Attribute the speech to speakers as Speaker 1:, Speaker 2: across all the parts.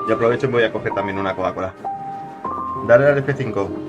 Speaker 1: Y aprovecho y voy a coger también una Coca-Cola. Dale al F5.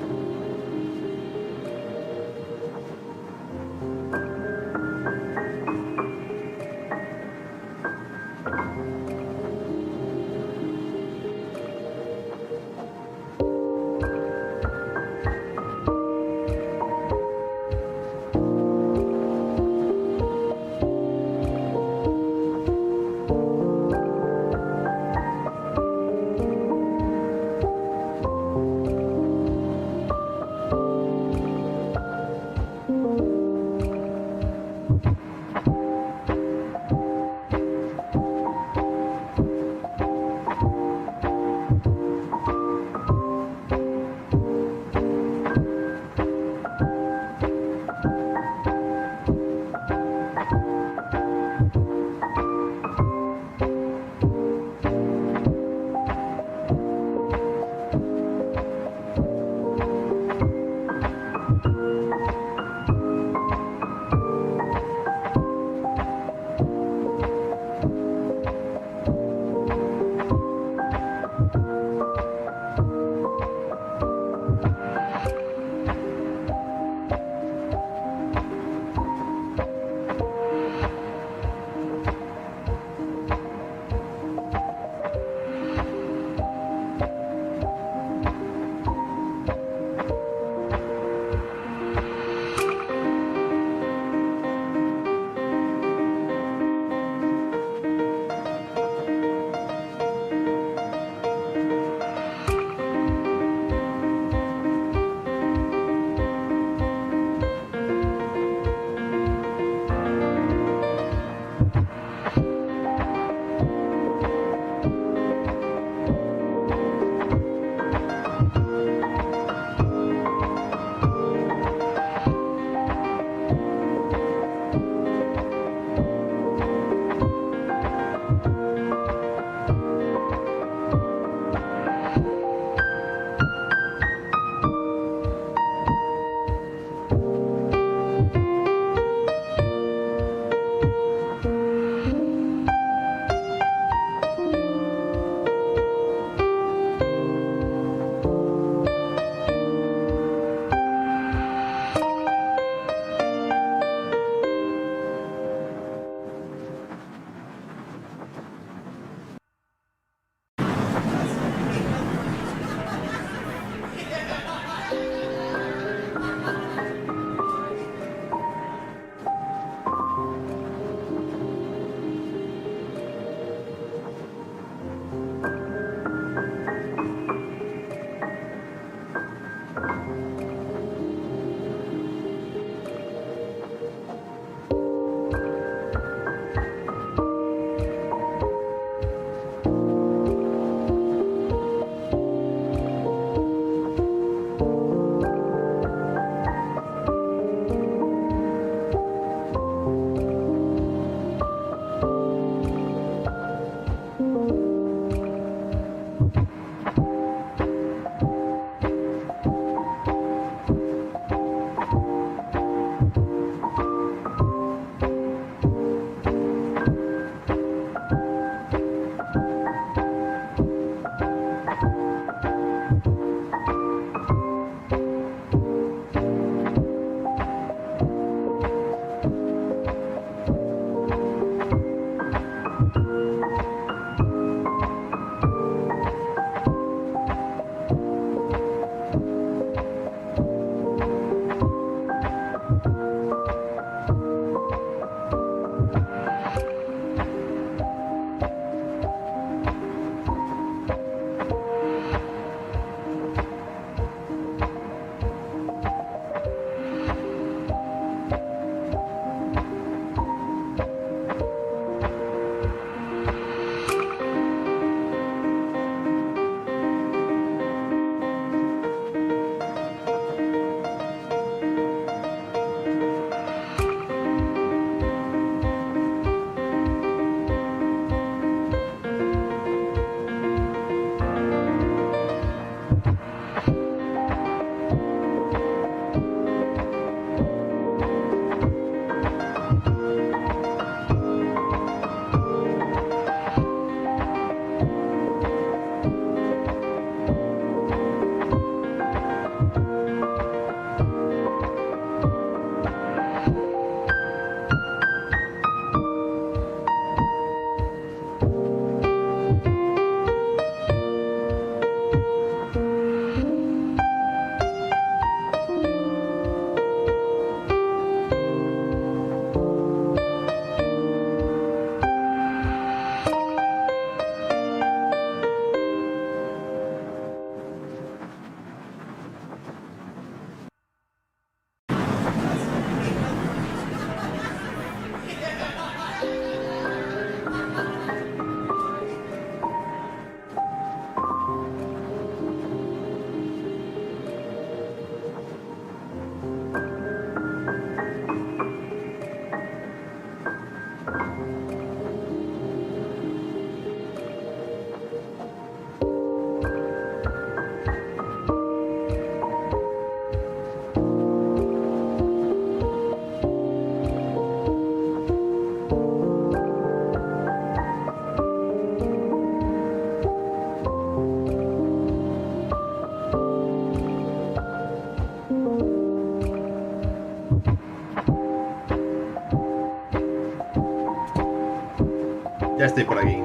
Speaker 1: estoy por aquí.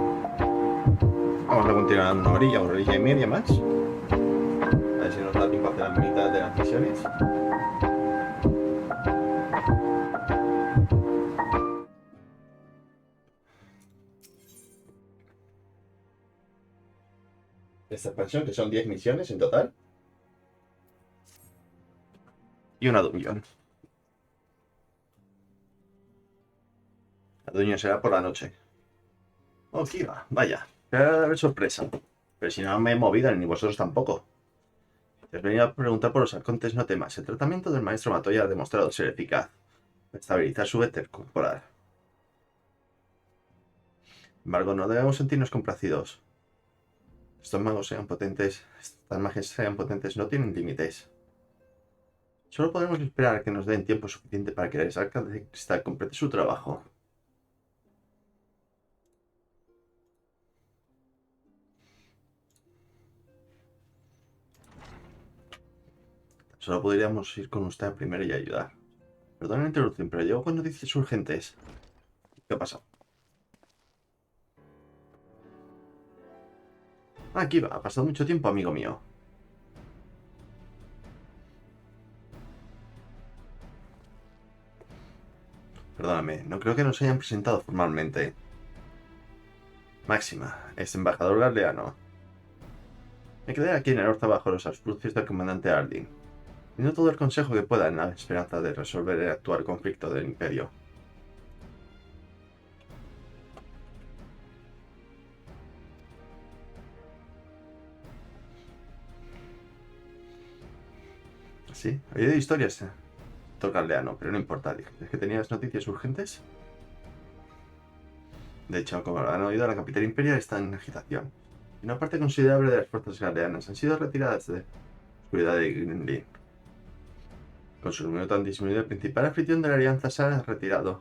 Speaker 1: Vamos a continuar una orilla y media más. A ver si nos da tiempo a hacer la mitad de las misiones. Esta expansión, que son 10 misiones en total. Y una dungeon. La dungeon será por la noche. Oh, Kiva, vaya. Espera a ver sorpresa. Pero si no me he movido, ni vosotros tampoco. Si os venía a preguntar por los arcontes, no temas. El tratamiento del maestro Matoya ha demostrado ser eficaz. Estabilizar su éter corporal. Sin embargo, no debemos sentirnos complacidos. Estos magos sean potentes, estas magias sean potentes, no tienen límites. Solo podemos esperar a que nos den tiempo suficiente para que el arca de cristal complete su trabajo. Solo podríamos ir con usted primero y ayudar. Perdón la interrupción, pero llego con noticias urgentes. ¿Qué ha pasado? Aquí va, ha pasado mucho tiempo, amigo mío. Perdóname, no creo que nos hayan presentado formalmente. Máxima, es embajador galeano. Me quedé aquí en el Horta bajo los auspicios del comandante Ardyn. Pidiendo todo el consejo que pueda en la esperanza de resolver el actual conflicto del Imperio. Sí, he oído historias. Galeano, pero no importa. ¿Es que tenías noticias urgentes? De hecho, como han oído, la capital imperial está en agitación. Y una parte considerable de las fuerzas galeanas han sido retiradas de la oscuridad de Greenlin. Con su número tan disminuido, el principal anfitrión de la alianza se ha retirado,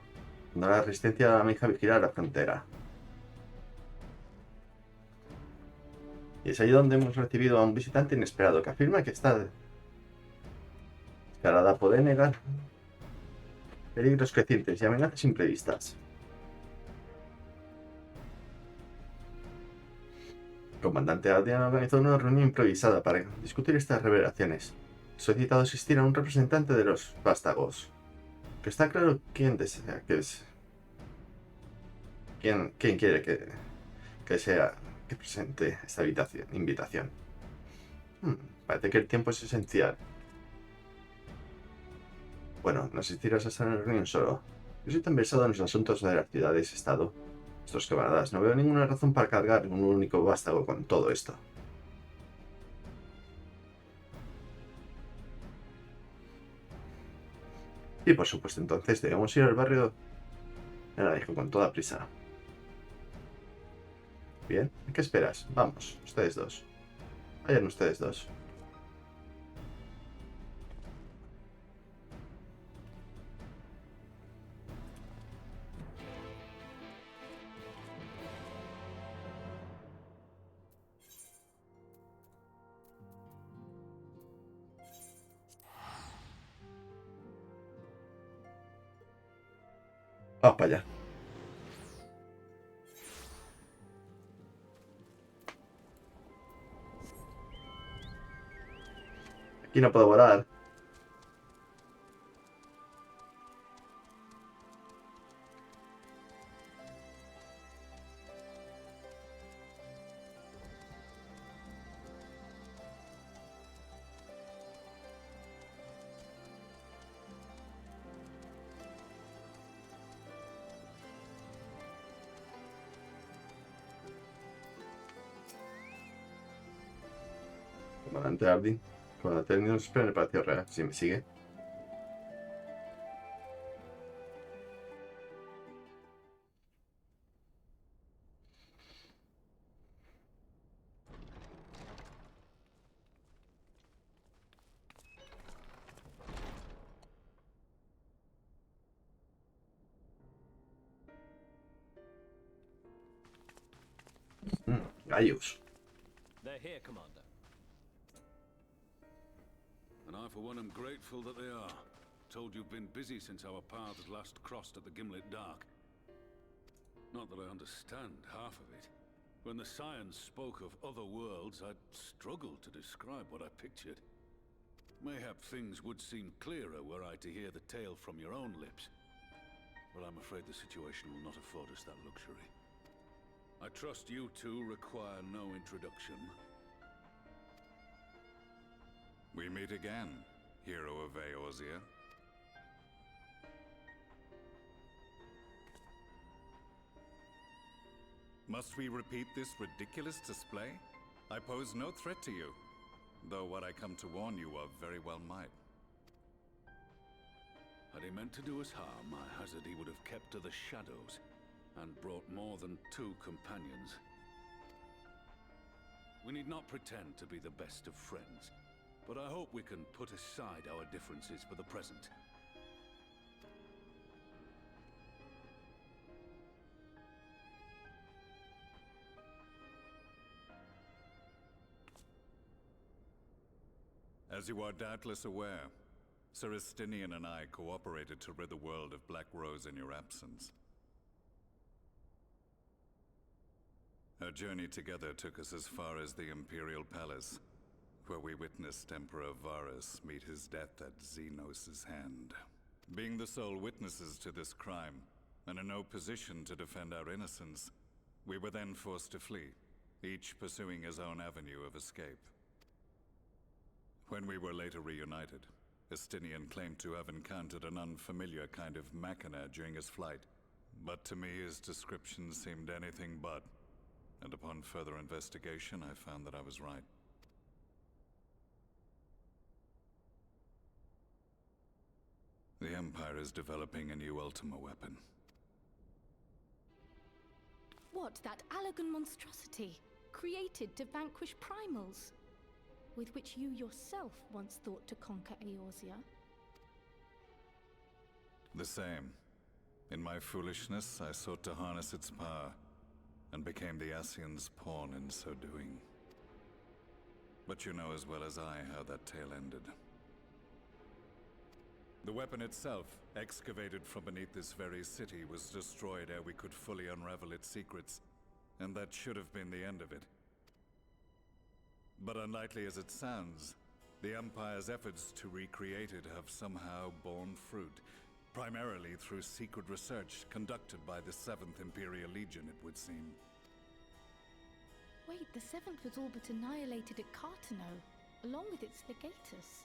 Speaker 1: dando la resistencia a la mija vigilar la frontera. Y es ahí donde hemos recibido a un visitante inesperado que afirma que está descarada poder negar peligros crecientes y amenazas imprevistas. El comandante Adrian organizó una reunión improvisada para discutir estas revelaciones. Ha solicitado asistir a un representante de los vástagos. Que está claro quién desea que es. Quién quiere que sea que presente esta invitación. Parece que el tiempo es esencial. Bueno, no asistirás a esta reunión solo. Yo soy tan versado en los asuntos de las ciudades-estado. Estos camaradas, no veo ninguna razón para cargar un único vástago con todo esto. Y por supuesto, entonces debemos ir al barrio. Me la dijo con toda prisa. Bien, ¿qué esperas? Vamos, ustedes dos. Vayan ustedes dos. Vamos para allá. Aquí no puedo volar. Comandante Ardi. Comandante Ardi nos espera en el Palacio Real. Si me sigue. Gallos.
Speaker 2: They're here, Commander.
Speaker 3: And I, for one, am grateful that they are. Told you've been busy since our paths last crossed at the Gimlet Dark. Not that I understand half of it. When the science spoke of other worlds, I'd struggled to describe what I pictured. Mayhap things would seem clearer were I to hear the tale from your own lips. But I'm afraid the situation will not afford us that luxury. I trust you two require no introduction.
Speaker 4: We meet again, hero of Eorzea. Must we repeat this ridiculous display? I pose no threat to you, though what I come to warn you of very well might.
Speaker 3: Had he meant to do us harm, I hazard he would have kept to the shadows, and brought more than 2 companions. We need not pretend to be the best of friends, but I hope we can put aside our differences for the present.
Speaker 4: As you are doubtless aware, Sir Estinian and I cooperated to rid the world of Black Rose in your absence. Our journey together took us as far as the Imperial Palace, where we witnessed Emperor Varus meet his death at Xenos' hand. Being the sole witnesses to this crime, and in no position to defend our innocence, we were then forced to flee, each pursuing his own avenue of escape. When we were later reunited, Estinian claimed to have encountered an unfamiliar kind of machina during his flight, but to me his description seemed anything but, and upon further investigation I found that I was right. The Empire is developing a new Ultima weapon.
Speaker 5: What, that Allagan monstrosity, created to vanquish primals? With which you yourself once thought to conquer Eorzea?
Speaker 4: The same. In my foolishness, I sought to harness its power, and became the Ascian's pawn in so doing. But you know as well as I how that tale ended. The weapon itself, excavated from beneath this very city, was destroyed ere we could fully unravel its secrets, and that should have been the end of it. But unlikely as it sounds, the Empire's efforts to recreate it have somehow borne fruit, primarily through secret research conducted by the 7th Imperial Legion, it would seem.
Speaker 5: Wait, the 7th was all but annihilated at Cartano, along with its legatus.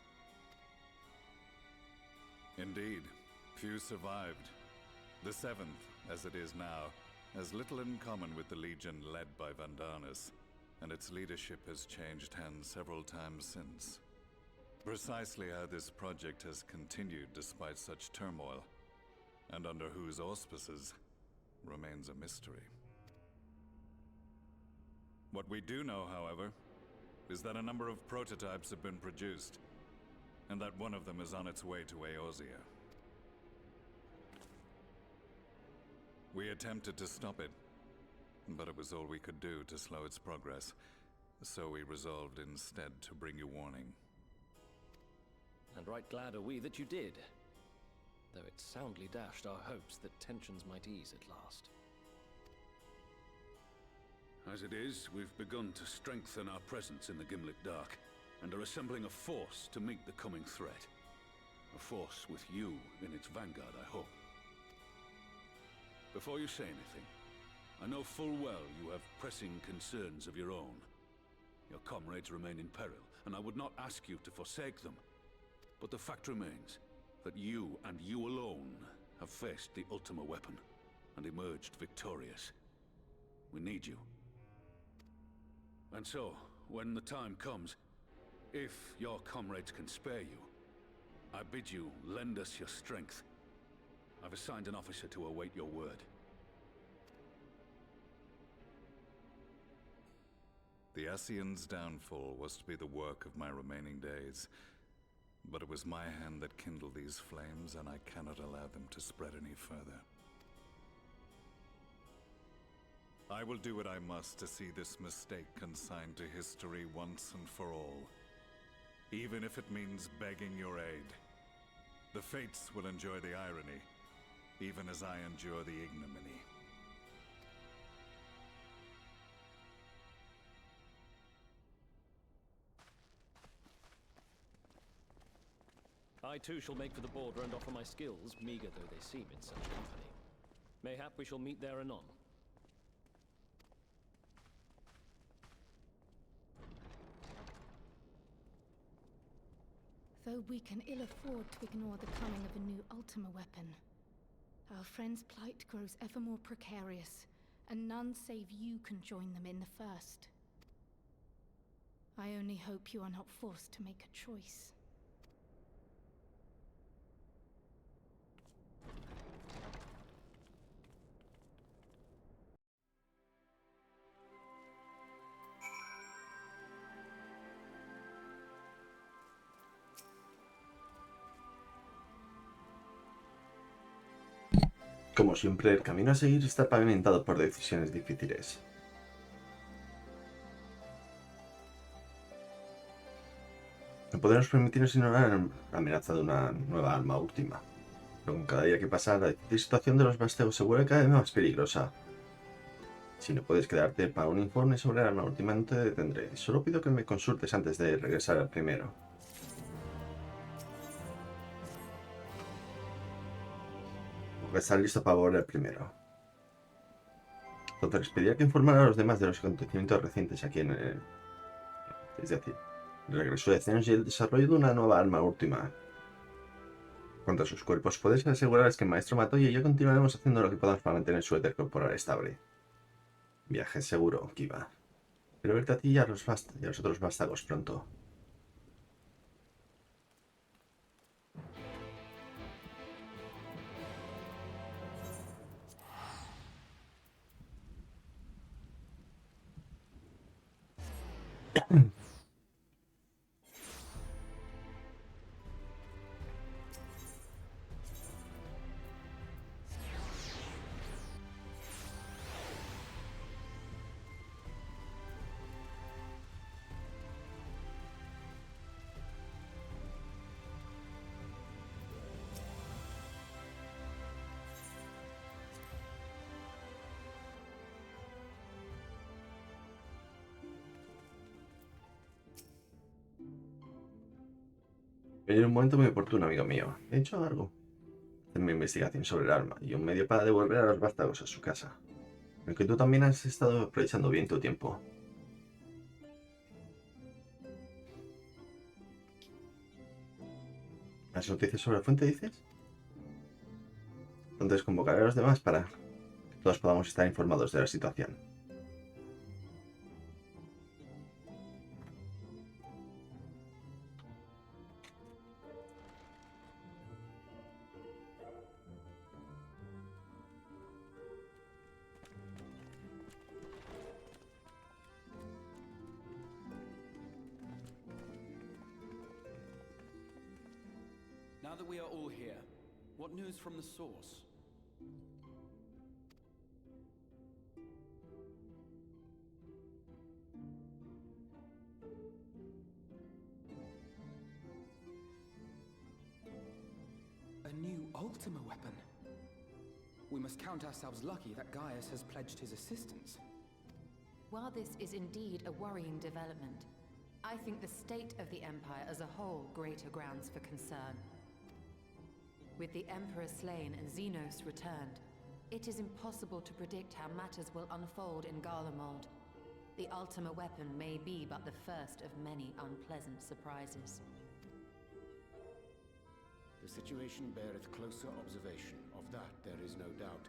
Speaker 4: Indeed, few survived. The 7th, as it is now, has little in common with the Legion led by Vandanis, and its leadership has changed hands several times since. Precisely how this project has continued despite such turmoil, and under whose auspices, remains a mystery. What we do know, however, is that a number of prototypes have been produced, and that one of them is on its way to Eorzea. We attempted to stop it, but it was all we could do to slow its progress, so we resolved instead to bring you warning.
Speaker 2: And right glad are we that you did, though it soundly dashed our hopes that tensions might ease at last.
Speaker 3: As it is, we've begun to strengthen our presence in the Gimlet Dark, and are assembling a force to meet the coming threat. A force with you in its vanguard, I hope. Before you say anything, I know full well you have pressing concerns of your own. Your comrades remain in peril, and I would not ask you to forsake them. But the fact remains that you, and you alone, have faced the Ultima weapon, and emerged victorious. We need you. And so, when the time comes, if your comrades can spare you, I bid you lend us your strength. I've assigned an officer to await your word.
Speaker 4: The Ascian's downfall was to be the work of my remaining days, but it was my hand that kindled these flames, and I cannot allow them to spread any further. I will do what I must to see this mistake consigned to history once and for all, even if it means begging your aid. The Fates will enjoy the irony, even as I endure the ignominy.
Speaker 2: I too shall make for the border and offer my skills, meager though they seem in such company. Mayhap we shall meet there anon.
Speaker 5: Though we can ill afford to ignore the coming of a new Ultima weapon, our friend's plight grows ever more precarious, and none save you can join them in the first. I only hope you are not forced to make a choice.
Speaker 1: Como siempre, el camino a seguir está pavimentado por decisiones difíciles. No podemos permitirnos ignorar la amenaza de una nueva arma última. Pero con cada día que pasa, la difícil situación de los vástagos se vuelve cada vez más peligrosa. Si no puedes quedarte para un informe sobre el arma última, no te detendré. Solo pido que me consultes antes de regresar al primero. Porque estar listo para volver al primero. Entonces, les pediría que informaran a los demás de los acontecimientos recientes aquí en el... Es decir, el regreso de Zenos y el desarrollo de una nueva arma última. Cuanto a sus cuerpos, puedes asegurarles que el maestro Matoya y yo continuaremos haciendo lo que podamos para mantener su éter corporal estable. Viaje seguro, Kiva. Espero verte a ti y a los otros vástagos pronto. En un momento muy oportuno, amigo mío. He hecho algo. En mi investigación sobre el arma y un medio para devolver a los vástagos a su casa. Aunque tú también has estado aprovechando bien tu tiempo. ¿Las noticias sobre la fuente, dices? Entonces convocaré a los demás para que todos podamos estar informados de la situación.
Speaker 6: Now that we are all here, what news from the source? A new Ultima weapon. We must count ourselves lucky that Gaius has pledged his assistance.
Speaker 7: While this is indeed a worrying development, I think the state of the Empire as a whole greater grounds for concern. With the Emperor slain and Xenos returned, it is impossible to predict how matters will unfold in Garlemald. The Ultima weapon may be but the first of many unpleasant surprises.
Speaker 8: The situation beareth closer observation, of that there is no doubt,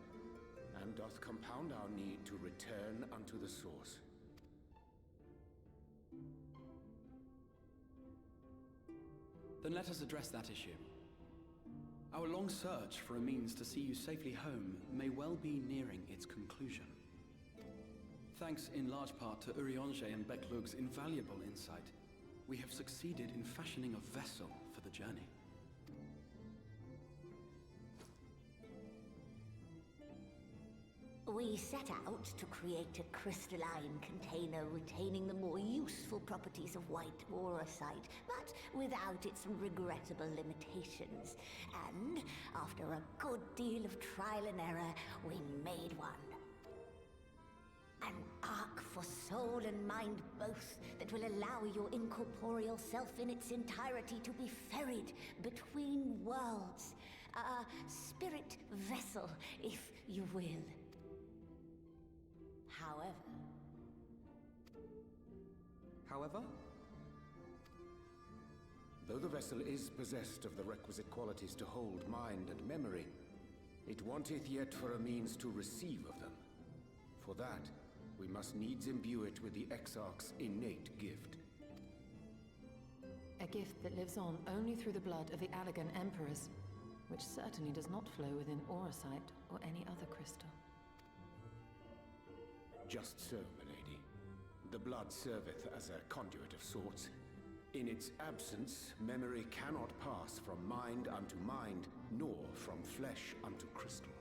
Speaker 8: and doth compound our need to return unto the source.
Speaker 6: Then let us address that issue. Our long search for a means to see you safely home may well be nearing its conclusion. Thanks in large part to Urianger and Beklug's invaluable insight, we have succeeded in fashioning a vessel for the journey.
Speaker 9: We set out to create a crystalline container retaining the more useful properties of white aurosite, but without its regrettable limitations. And after a good deal of trial and error, we made one. An ark for soul and mind both, that will allow your incorporeal self in its entirety to be ferried between worlds. A spirit vessel, if you will.
Speaker 6: However?
Speaker 8: Though the vessel is possessed of the requisite qualities to hold mind and memory, it wanteth yet for a means to receive of them. For that, we must needs imbue it with the Exarch's innate gift.
Speaker 7: A gift that lives on only through the blood of the Allegan Emperors, which certainly does not flow within Aurosite or any other crystal.
Speaker 8: Just so, milady. The blood serveth as a conduit of sorts. In its absence, memory cannot pass from mind unto mind, nor from flesh unto crystal.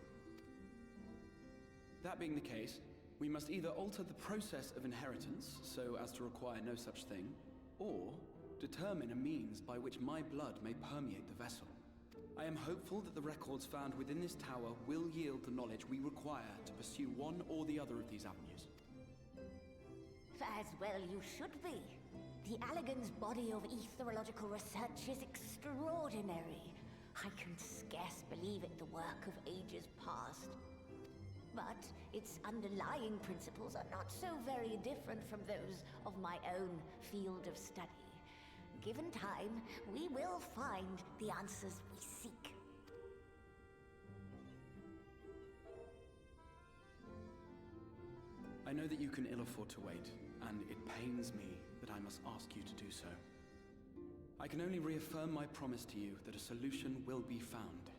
Speaker 6: That being the case, we must either alter the process of inheritance so as to require no such thing, or determine a means by which my blood may permeate the vessel. I am hopeful that the records found within this tower will yield the knowledge we require to pursue one or the other of these avenues.
Speaker 9: As well you should be. The Allegan's body of etherological research is extraordinary. I can scarce believe it the work of ages past. But its underlying principles are not so very different from those of my own field of study. Given time, we will find the answers we seek.
Speaker 6: I know that you can ill afford to wait, and it pains me that I must ask you to do so. I can only reaffirm my promise to you that a solution will be found.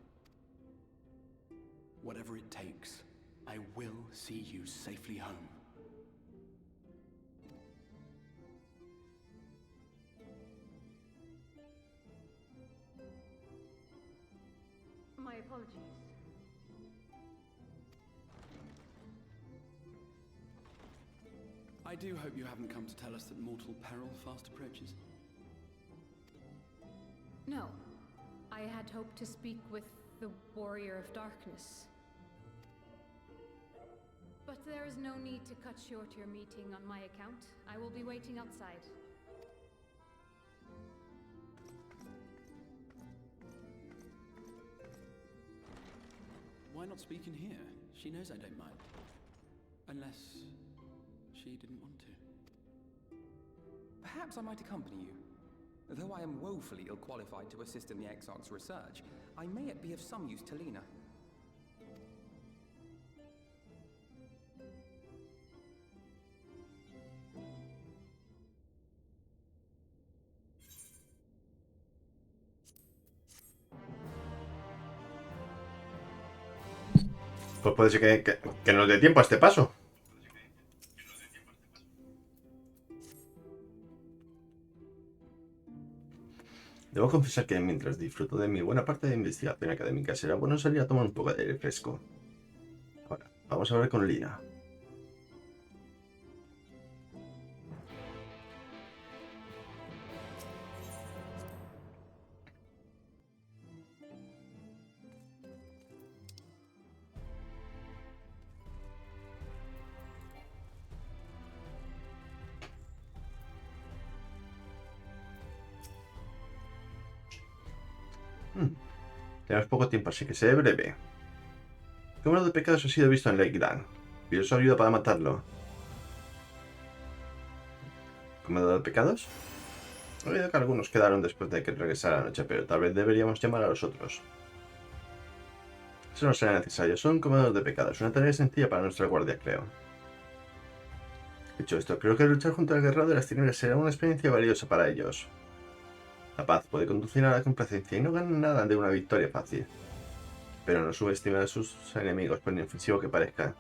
Speaker 6: Whatever it takes, I will see you safely home.
Speaker 10: My apologies.
Speaker 6: I do hope you haven't come to tell us that mortal peril fast approaches.
Speaker 10: No. I had hoped to speak with the Warrior of Darkness. But there is no need to cut short your meeting on my account. I will be waiting outside.
Speaker 6: Why not speak in here? She knows I don't mind. Unless she didn't want to.
Speaker 11: Perhaps I might accompany you. Though I am woefully ill-qualified to assist in the Exarch's research, I may yet be of some use to Lena.
Speaker 1: Pues puede ser que nos dé tiempo a este paso. Debo confesar que mientras disfruto de mi buena parte de investigación académica, será bueno salir a tomar un poco de aire fresco. Ahora, vamos a hablar con Lina. Tenemos poco tiempo, así que seré breve. ¿Qué número de pecados ha sido visto en Lakeland? ¿Pidió su ayuda para matarlo? ¿Comedor de pecados? He oído que algunos quedaron después de que regresara la noche, pero tal vez deberíamos llamar a los otros. Eso no será necesario. Son comedores de pecados. Una tarea sencilla para nuestra guardia, creo. Dicho esto, creo que luchar junto al guerrero de las tinieblas será una experiencia valiosa para ellos. La paz puede conducir a la complacencia y no ganan nada de una victoria fácil. Pero no subestimen a sus enemigos, por inofensivo que parezca.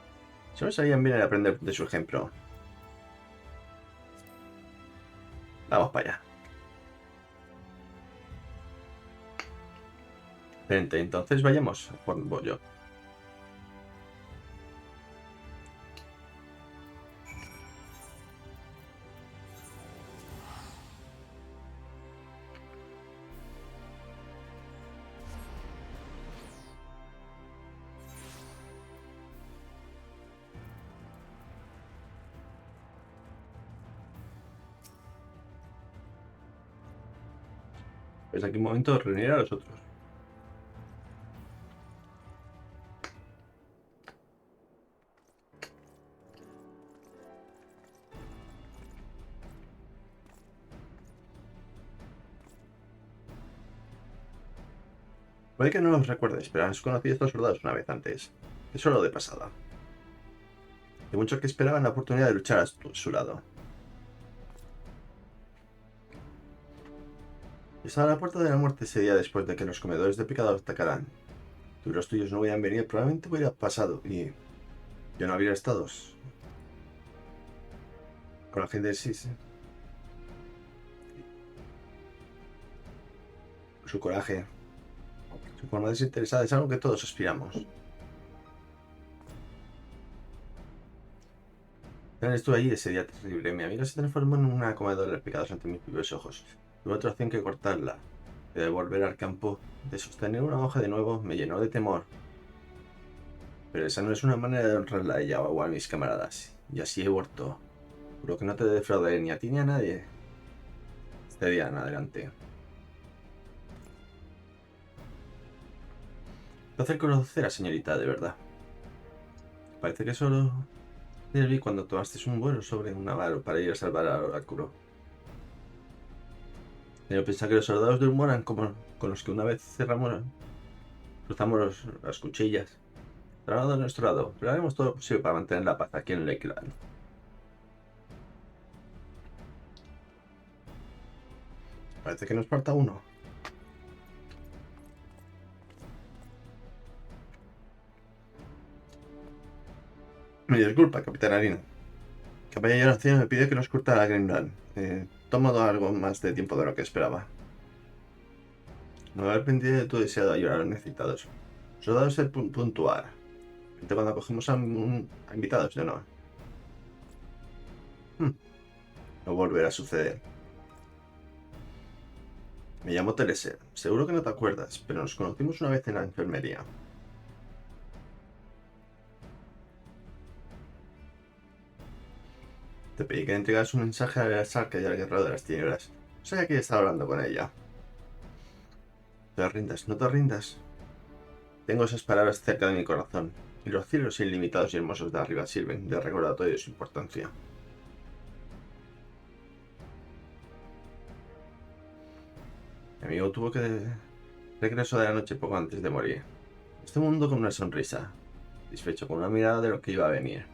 Speaker 1: Solo se harían bien en aprender de su ejemplo. Vamos para allá. Excelente, entonces vayamos por el bollo. Es aquí un momento de reunir a los otros. Puede que no los recuerdes, pero has conocido a estos soldados una vez antes. Es solo de pasada. Hay muchos que esperaban la oportunidad de luchar a su lado. Estaba a la puerta de la muerte ese día después de que los comedores de pecado atacaran. Tú y los tuyos no hubieran venido, probablemente hubiera pasado y yo no habría estado con la gente de SIS. Su coraje, su forma desinteresada es algo que todos aspiramos. También estuve allí ese día terrible. Mi amiga se transformó en una comedora de pecados ante mis propios ojos. Tuve otra opción que cortarla. De volver al campo, de sostener una hoja de nuevo, me llenó de temor. Pero esa no es una manera de honrarla a ella o a mis camaradas. Y así he vuelto. Juro que no te defraudaré ni a ti ni a nadie. Este día en adelante. Placer conocer, señorita, de verdad. Parece que solo te vi cuando tomaste un vuelo sobre un naval para ir a salvar al oráculo. Pero pensaba que los soldados de Humo eran como con los que una vez cruzamos las cuchillas. Trabajando de nuestro lado, pero haremos todo lo posible para mantener la paz aquí en Lakeland. Parece que nos falta uno. Me disculpa, Capitán Harina. Caballero anciano me pide que nos curta a Greenland. Tomado algo más de tiempo de lo que esperaba. No haber pendiente de tu deseo de ayudar a los necesitados. Solo debe ser puntual. Cuando acogemos a invitados de honor. No volverá a suceder. Me llamo Teresa. Seguro que no te acuerdas, pero nos conocimos una vez en la enfermería. Te pedí que entregas un mensaje a la Sarca y al guerrero de las tinieblas. No sabía que estaba hablando con ella. No te rindas, no te rindas. Tengo esas palabras cerca de mi corazón, y los cielos ilimitados y hermosos de arriba sirven de recordatorio de su importancia. Mi amigo tuvo que regreso de la noche poco antes de morir. Este mundo con una sonrisa, satisfecho con una mirada de lo que iba a venir.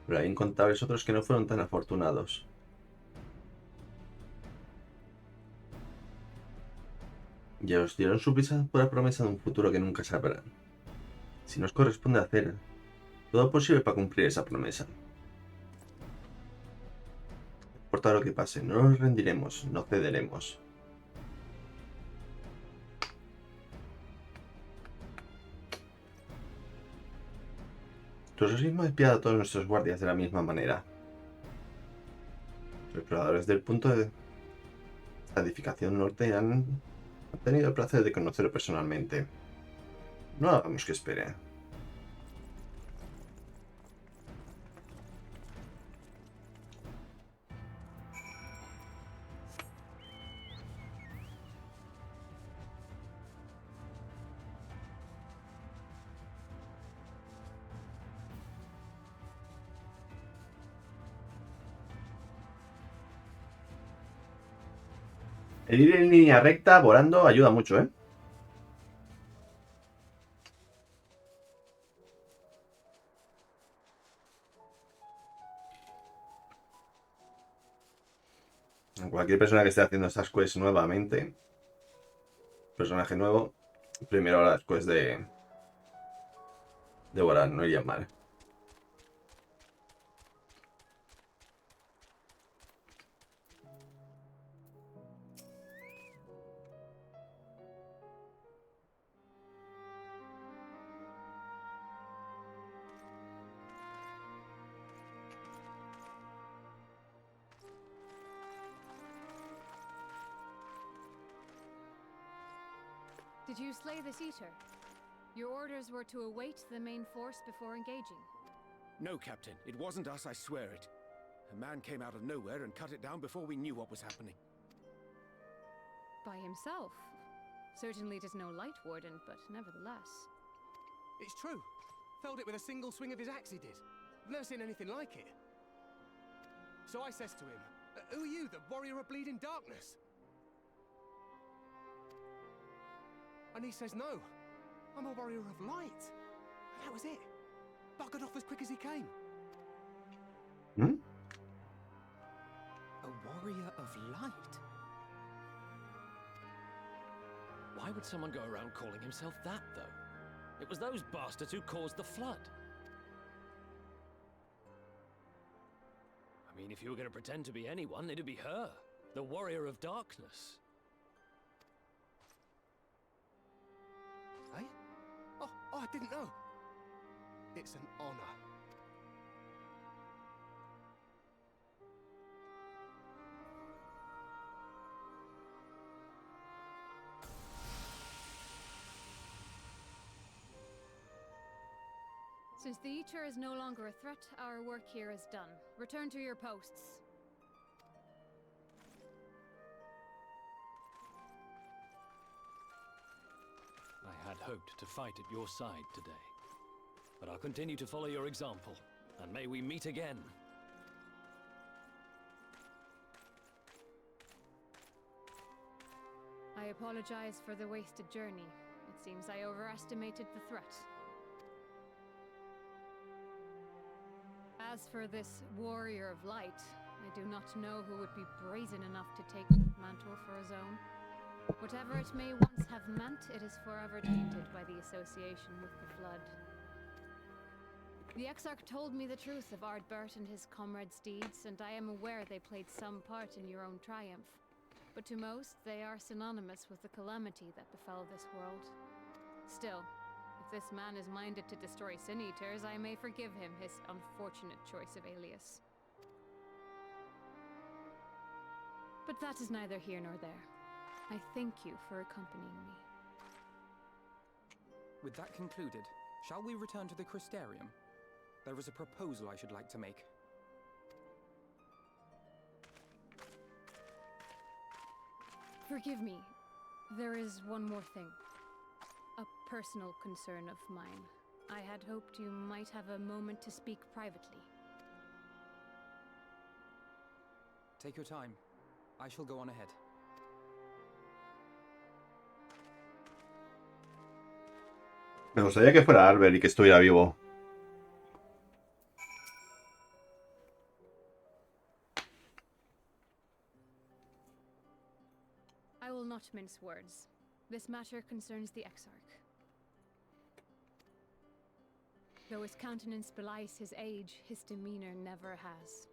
Speaker 1: Pero hay incontables otros que no fueron tan afortunados. Y os dieron su prisa por la promesa de un futuro que nunca sabrán. Si nos corresponde hacer todo posible para cumplir esa promesa. No importa lo que pase, no nos rendiremos, no cederemos. Tu exorcismo despiada a todos nuestros guardias de la misma manera. Los exploradores del punto de la edificación norte han tenido el placer de conocerlo personalmente. No hagamos que espere. El ir en línea recta, volando, ayuda mucho, ¿eh? Cualquier persona que esté haciendo estas quests nuevamente, personaje nuevo, primero las quests de volar, no iría mal.
Speaker 10: Did you slay this eater? Your orders were to await the main force before engaging.
Speaker 8: No, Captain. It wasn't us, I swear it. A man came out of nowhere and cut it down before we knew what was happening.
Speaker 10: by himself. Certainly it is no light warden, but nevertheless.
Speaker 12: It's true. Felled it with a single swing of his axe, he did. I've never seen anything like it. So I says to him, who are you, the warrior of bleeding darkness? And he says, no, I'm a warrior of light. And that was it. Buggered off as quick as he came.
Speaker 1: Hmm?
Speaker 11: A warrior of light?
Speaker 2: Why would someone go around calling himself that, though? It was those bastards who caused the flood. I mean, if you were going to pretend to be anyone, it'd be her, the warrior of darkness.
Speaker 12: Eh? Oh, I didn't know. It's an honor.
Speaker 10: Since the Eater is no longer a threat, our work here is done. Return to your posts.
Speaker 2: I had hoped to fight at your side today, but I'll continue to follow your example, and may we meet again.
Speaker 10: I apologize for the wasted journey. It seems I overestimated the threat. As for this warrior of light, I do not know who would be brazen enough to take that mantle for his own. Whatever it may once have meant, it is forever tainted by the association with the flood. The Exarch told me the truth of Ardbert and his comrades' deeds, and I am aware they played some part in your own triumph. But to most, they are synonymous with the calamity that befell this world. Still, if this man is minded to destroy Sin Eaters, I may forgive him his unfortunate choice of alias. But that is neither here nor there. I thank you for accompanying me.
Speaker 11: With that concluded, shall we return to the Crystarium? There is a proposal I should like to make.
Speaker 10: Forgive me. There is one more thing. A personal concern of mine. I had hoped you might have a moment to speak privately.
Speaker 11: Take your time. I shall go on ahead.
Speaker 1: Me gustaría que fuera Arbel y que estuviera vivo.
Speaker 10: I will not mince words. This matter concerns the Exarch. Though his countenance belies his age, his demeanor never has.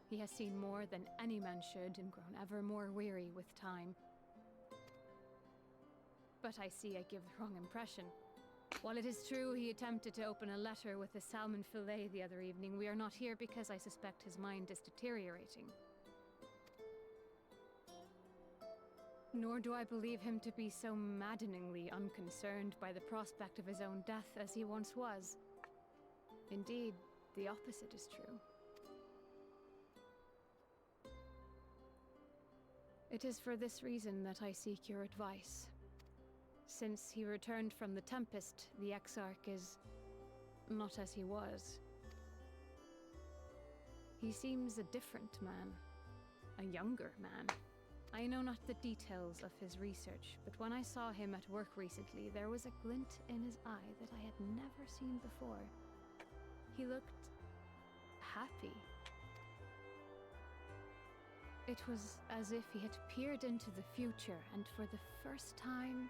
Speaker 10: He has seen more than any man should and grown ever more weary with time. But I see I give the wrong impression. While it is true he attempted to open a letter with a salmon fillet the other evening, we are not here because I suspect his mind is deteriorating. Nor do I believe him to be so maddeningly unconcerned by the prospect of his own death as he once was. Indeed, the opposite is true. It is for this reason that I seek your advice. Since he returned from the Tempest, the Exarch is not as he was. He seems a different man, a younger man. I know not the details of his research, but when I saw him at work recently, there was a glint in his eye that I had never seen before. He looked happy. It was as if he had peered into the future and for the first time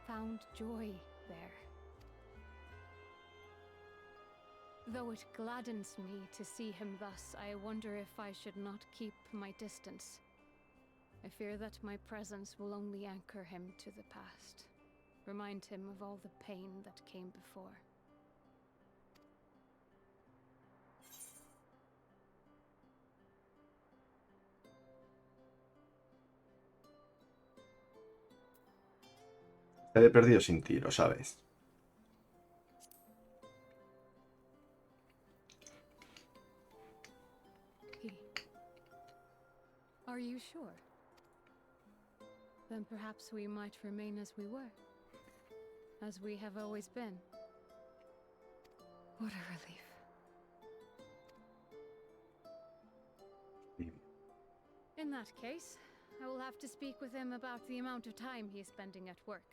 Speaker 10: found joy there. Though it gladdens me to see him thus, I wonder if I should not keep my distance. I fear that my presence will only anchor him to the past, remind him of all the pain that came before.
Speaker 1: Te he perdido sin ti, lo sabes.
Speaker 10: Are you sure? Then perhaps we might remain as we were. As we have always been. What a relief. In that case, I will have to speak with him about the amount of time he is spending at work.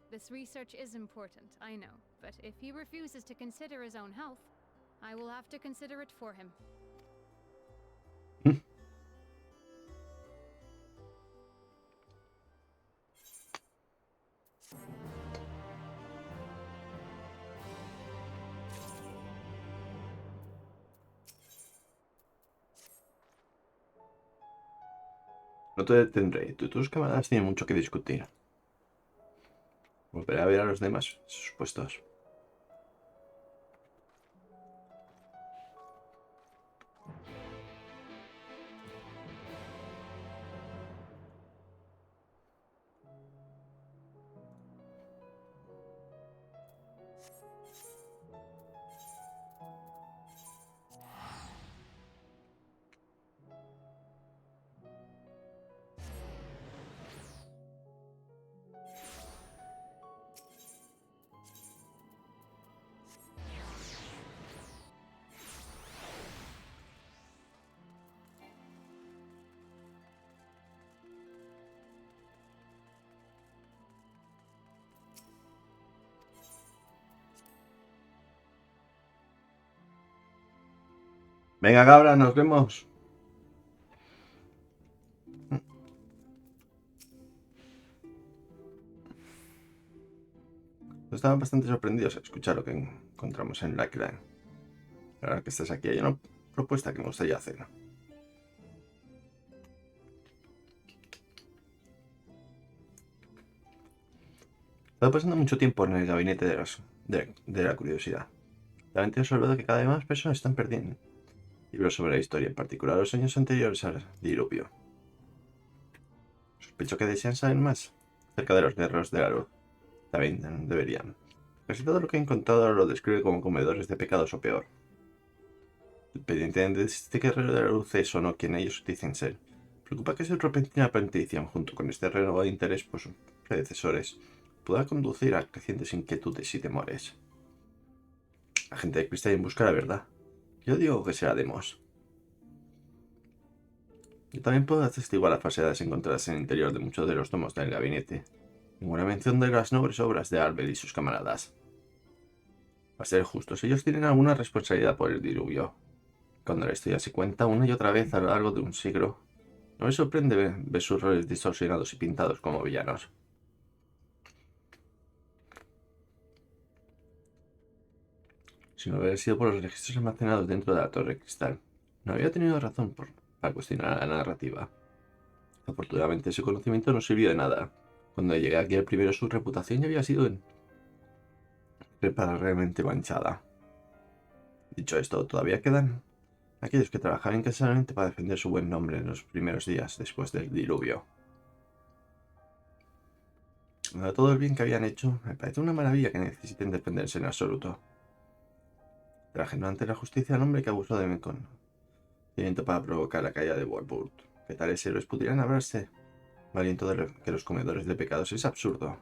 Speaker 10: This research is important, I know, but if he refuses to consider his own health, I will have to consider it for him.
Speaker 1: No te detendré. Tú y tus camaradas tienen mucho que discutir. Volveré a ver a los demás en sus puestos. Venga, cabra, nos vemos. Estaban bastante sorprendidos al escuchar lo que encontramos en la clan. Ahora que estás aquí, hay una propuesta que me gustaría hacer. He estado pasando mucho tiempo en el gabinete de la curiosidad. Realmente he observado que cada vez más personas están perdiendo libros sobre la historia, en particular los años anteriores al diluvio. Sospecho que desean saber más acerca de los guerreros de la luz. También deberían. Casi todo lo que he encontrado lo describe como comedores de pecados o peor. Independientemente de este guerrero de la luz es o no quien ellos dicen ser, preocupa que su repentina aparición junto con este renovado interés por sus predecesores pueda conducir a crecientes inquietudes y temores. La gente de Cristal busca la verdad. Yo digo que será Demos. Yo también puedo atestiguar las falsedades encontradas en el interior de muchos de los tomos del gabinete. Ninguna mención de las nobles obras de Albert y sus camaradas. Para ser justos, ellos tienen alguna responsabilidad por el diluvio. Cuando la historia se cuenta una y otra vez a lo largo de un siglo, no me sorprende ver sus roles distorsionados y pintados como villanos. Si no hubiera sido por los registros almacenados dentro de la Torre Cristal, no había tenido razón para cuestionar la narrativa. Afortunadamente ese conocimiento no sirvió de nada. Cuando llegué aquí el primero, su reputación ya había sido irreparablemente manchada. Dicho esto, todavía quedan aquellos que trabajaban incansablemente para defender su buen nombre en los primeros días después del diluvio. De todo el bien que habían hecho, me parece una maravilla que necesiten defenderse en absoluto. Trajeron ante la justicia al hombre que abusó de mi conocimiento para provocar la caída de Warburg. Que tales héroes pudieran hablarse valiento de que los comedores de pecados es absurdo.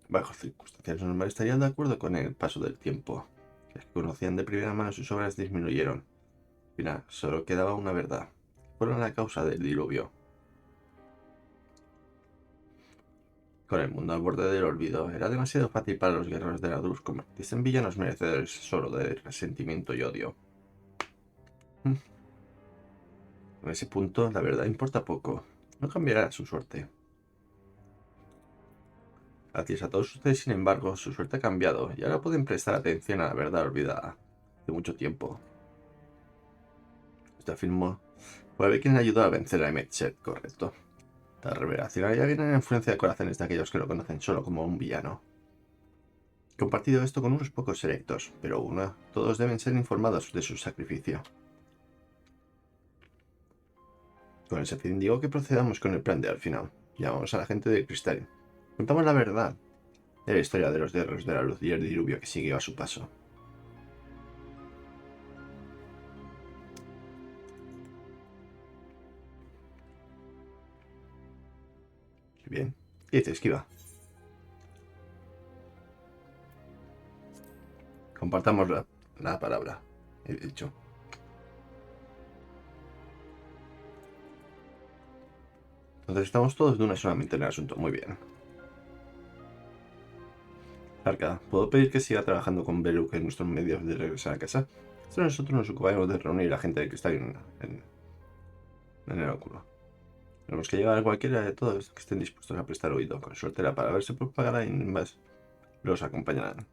Speaker 1: Bajo circunstancias normales estarían de acuerdo con el paso del tiempo. Los que conocían de primera mano sus obras disminuyeron. Al final, solo quedaba una verdad. Fueron la causa del diluvio. Con el mundo al borde del olvido, era demasiado fácil para los guerreros de la luz convertirse en villanos merecedores solo de resentimiento y odio. En ese punto, la verdad importa poco. No cambiará su suerte. Gracias a todos ustedes, sin embargo, su suerte ha cambiado y ahora pueden prestar atención a la verdad olvidada de mucho tiempo. Este afirmó fue quien ayudó a vencer a Emetchet, correcto. La revelación ya viene en la influencia de corazones de aquellos que lo conocen solo como un villano. He compartido esto con unos pocos selectos, pero todos deben ser informados de su sacrificio. Con ese fin digo que procedamos con el plan de al final. Llamamos a la gente de Cristal. Contamos la verdad de la historia de los guerreros de la luz y el diluvio que siguió a su paso. Bien. ¿Qué dice? Esquiva. Compartamos la palabra. He dicho. Entonces estamos todos de una sola mente en el asunto. Muy bien. Arca, ¿puedo pedir que siga trabajando con Beluk en nuestros medios de regresar a casa? Nosotros nos ocuparemos de reunir a la gente que está en el óculo. Tenemos que llevar a cualquiera de todos que estén dispuestos a prestar oído. Con suerte la palabra se propagará y más los acompañarán.